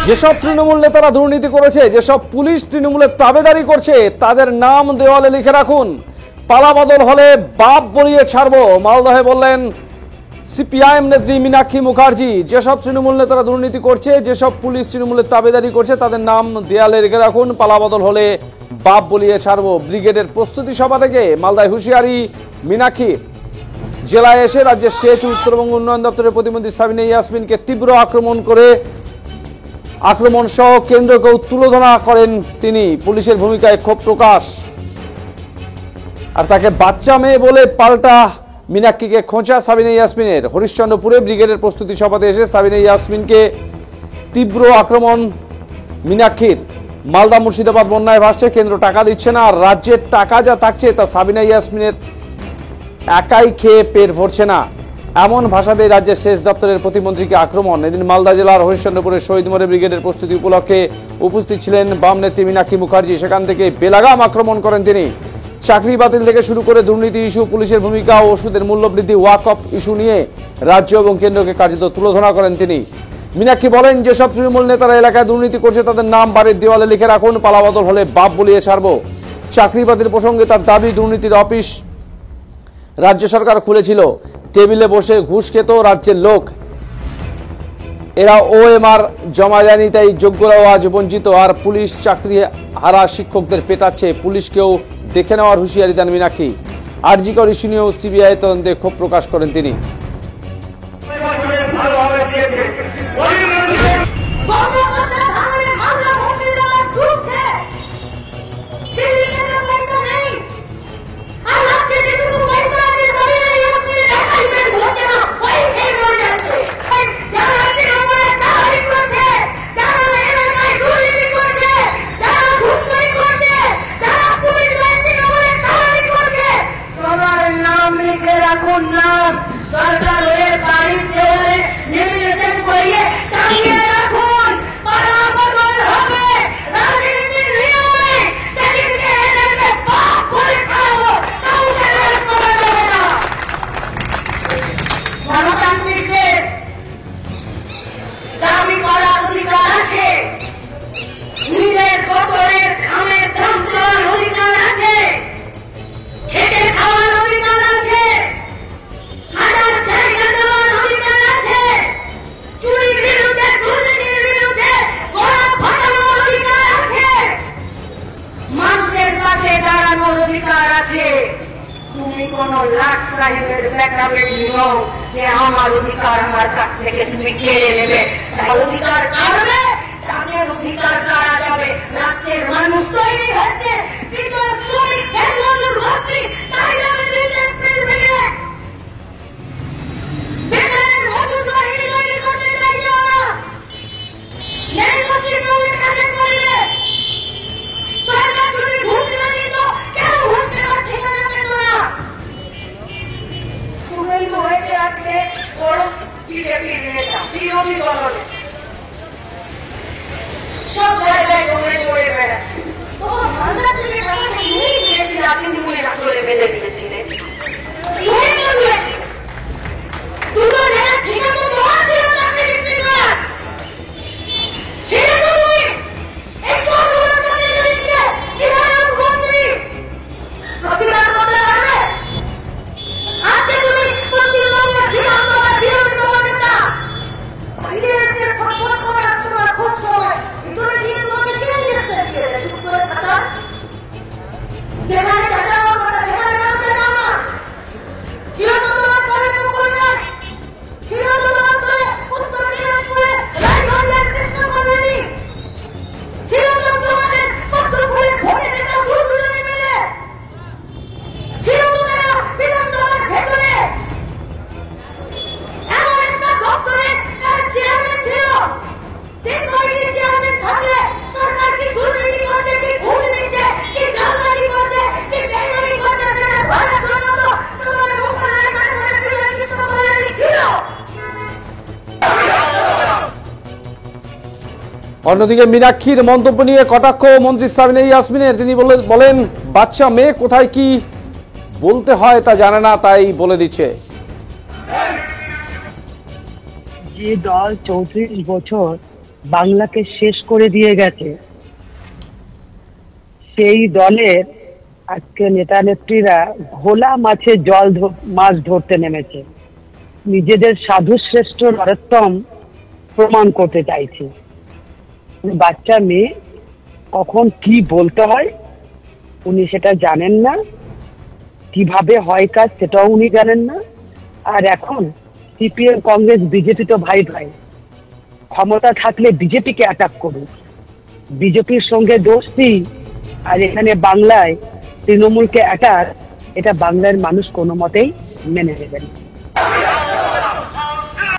যেসব তৃণমূল নেতারা দুর্নীতি করেছে, যেসব পুলিশ তৃণমূলের তাবেদারি করছে, তাদের নাম দেওয়ালে লিখে রাখুন। পালাবদল হলে বাপ বলিয়ে ছাড়বো, মালদহে বললেন সিপিআইএম নেত্রী মীনাক্ষী মুখার্জি। যেসব তৃণমূল নেতারা দুর্নীতি করছে, যেসব পুলিশ তৃণমূলের তাবেদারি করছে, তাদের নাম দেয়ালে লিখে রাখুন। পালাবদল হলে বাপ বলিয়ে ছাড়বো। ব্রিগেডের প্রস্তুতি সভা থেকে মালদায় হুঁশিয়ারি মীনাক্ষী। জেলায় এসে রাজ্যের সেচ উত্তরবঙ্গ উন্নয়ন দপ্তরের প্রতিমন্ত্রী সাবিনা ইয়াসমিনকে তীব্র আক্রমণ সহ কেন্দ্রকেও তুলোধনা করেন তিনি। পুলিশের ভূমিকায় ক্ষোভ প্রকাশ। আর তাকে বাচ্চা মেয়ে বলে পাল্টা মীনাক্ষীকে খোঁচা সাবিনা ইয়াসমিনের। হরিশ্চন্দ্রপুরে ব্রিগেডের প্রস্তুতি সভাতে এসে সাবিনা ইয়াসমিনকে তীব্র আক্রমণ মীনাক্ষীর। মালদা মুর্শিদাবাদ বন্যায় ভাসছে, কেন্দ্র টাকা দিচ্ছে না, আর রাজ্যের টাকা যা থাকছে তা সাবিনা ইয়াসমিনের একাই খেয়ে পেট ভরছে না, এমন ভাষাতে রাজ্যের সেচ দপ্তরের প্রতিমন্ত্রীকে আক্রমণ। এদিন মালদা জেলার হরিশ্চন্দ্রপুরের শহীদ মোড়ে ব্রিগেডের প্রস্তুতি উপলক্ষে উপস্থিত ছিলেন বাম নেত্রী মীনাক্ষী মুখার্জি। সেখান থেকে বেলাগাম আক্রমণ করেন তিনি। চাকরি বাতিল থেকে শুরু করে দুর্নীতি ইস্যু, পুলিশের ভূমিকা, ওষুধের মূল্য বৃদ্ধি, ওয়াকফ ইস্যু নিয়ে রাজ্য এবং কেন্দ্রকে কার্যত তুলোধনা করেন তিনি। মীনাক্ষী বলেন, যেসব তৃণমূল নেতারা এলাকায় দুর্নীতি করছে তাদের নাম বাড়ির দেওয়ালে লিখে রাখুন। পালাবদল হলে বাপ বলিয়ে ছাড়বো। চাকরি বাতিল প্রসঙ্গে তার দাবি, দুর্নীতির অফিস রাজ্য সরকার খুলেছিল, টেবিলে বসে ঘুষ খেত রাজ্যের লোক, এরা ওএমআর জমা দেয়নি, তাই যোগ্যরাও আজ বঞ্চিত। আর পুলিশ চাকরি হারা শিক্ষকদের পেটাচ্ছে, পুলিশকেও দেখে নেওয়ার হুঁশিয়ারি দেন মীনাক্ষী। আরজি কর ইস্যু নিয়েও সিবিআই তদন্তে ক্ষোভ প্রকাশ করেন তিনি। তুমি কোন লাশ সাহেবের ব্যাকআপে নিও যে আমার অধিকার আমার কাছ থেকে তুমি কেড়ে নেবে। অধিকার কারণে তাদের অধিকার কারা যাবে। রাজ্যের মানুষ তৈরি হচ্ছে বিকল শ্রমিক খেলোয়াড় ভর্তি, তাই যাবে নিজের পেছনে বেকারের মজুদ বাহিনী তৈরি করতে চাইছে ওরা। ন্যায় মন্ত্রীর কাজে করলে সরকার যদি ঘুষ না দিত কেউ ঘুষ দেওয়ার ঠিকানা পেত না। সুগন্ধ হয়েছে আজকে বড় বিজেপির নেতা, বিরোধী দলের সব জায়গায় দৌড়ে দৌড়ে বেড়াচ্ছে। তখন মালদা থেকে টাকা নিয়েই দিয়েছি, রাজনীতি মূল্যে চলে বেঁধে দিয়েছিলেন। দুটো জায়গা ঠিকানা দেওয়া ছিল চাকরি বিক্রি করার। ছেড়ে তো তুমি একটু মন্ত্রী প্রতিবাদ করতে পারবে। আজকে তুমি পশ্চিমবঙ্গের বিধানসভার বিরোধী দলনেতা বাইরে এসে ফসল করে রাখতে পারো খুব সময় ভিতরে দিয়ে তোমাকে কিনে দিয়েছে দিয়ে চুপ করে থাকা যেখানে টাকা আমরা সেখানে আসছে না ছিল তো তোমার দলের মুখোমুখি ছিল তো তোমার দলে উত্তর দিনাজপুরে রাজধানীর চেষ্টা করেনি ছিল তো তোমাদের পদ্মপুরে ভোটে নেতা দুজনে মিলে ছিল তোমরা বিধানসভার ভেতরে এমন একটা দপ্তরে কার চেয়ারম্যান ছিল যে কমিটির চেয়ারম্যান থাকলে সরকার কি দুর্নীতি করছে, কি ঘুষ নিচ্ছে, কি জালসাজি করছে, কি টেন্ডারিং করছে সেটা ভালো করে মতো তোমাদের মুখের কাছে কিছু বলার ছিল। অন্যদিকে মীনাক্ষীর মন্তব্য নিয়ে কটাক্ষ মন্ত্রী সাবিনা ইয়াসমিনের। তিনি বলেন, বাচ্চা মেয়ে কোথায় কি বলতে হয় তা জানে না, তাই বলে দিচ্ছে। যে দল 34 বছর বাংলাকে শেষ করে দিয়ে গেছে, সেই দলের আজকে নেতা নেত্রীরা ঘোলা মাছে মাছ ধরতে নেমেছে, নিজেদের সাধু শ্রেষ্ঠ নরোত্তম প্রমাণ করতে চাইছে। বাচ্চা মেয়ে কখন কি বলতে হয় উনি সেটা জানেন না, কিভাবে হয় কাজ সেটাও উনি জানেন না। আর এখন সিপিএম কংগ্রেস বিজেপি তো ভাই ভাই, ক্ষমতা থাকলে বিজেপিকে অ্যাটাক করুক, বিজেপির সঙ্গে দোস্তি, আর এখানে বাংলায় তৃণমূলকে অ্যাটাক, এটা বাংলার মানুষ কোনো মতেই মেনে নেবেন না।